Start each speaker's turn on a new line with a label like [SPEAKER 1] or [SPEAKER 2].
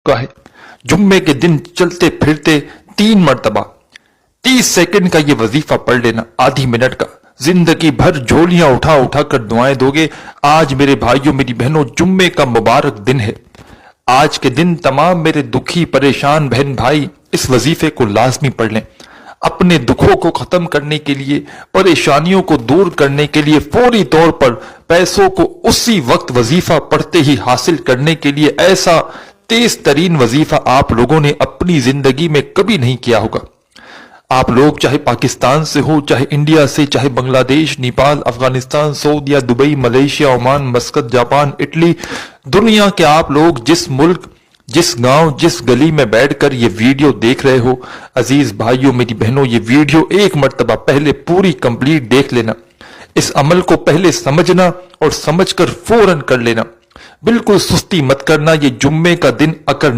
[SPEAKER 1] चुका है। जुम्मे के दिन चलते फिरते 3 मरतबा 30 सेकंड का ये वजीफा पढ़ लेना, आधी मिनट का, जिंदगी भर झोलियां उठा उठा कर दुआएं दोगे। आज मेरे भाइयों मेरी बहनों जुम्मे का मुबारक दिन है। आज के दिन तमाम मेरे दुखी परेशान बहन भाई इस वजीफे को लाजमी पढ़ लें। अपने दुखों को खत्म करने के लिए, परेशानियों को दूर करने के लिए, फौरी तौर पर पैसों को उसी वक्त वजीफा पढ़ते ही हासिल करने के लिए ऐसा तेज तरीन वजीफा आप लोगों ने अपनी जिंदगी में कभी नहीं किया होगा। आप लोग चाहे पाकिस्तान से हो, चाहे इंडिया से, चाहे बांग्लादेश, नेपाल, अफगानिस्तान, सऊदीया, Dubai, Malaysia, Oman, Muscat, Japan, Italy, दुनिया के आप लोग जिस मुल्क, जिस गांव, जिस गली में बैठकर ये वीडियो देख रहे हो, अजीज भाइयों मेरी बहनों, ये वीडियो एक मर्तबा पहले पूरी कंप्लीट देख लेना। इस अमल को पहले समझना और समझकर फौरन कर लेना। बिल्कुल सुस्ती मत करना। ये जुम्मे का दिन अगर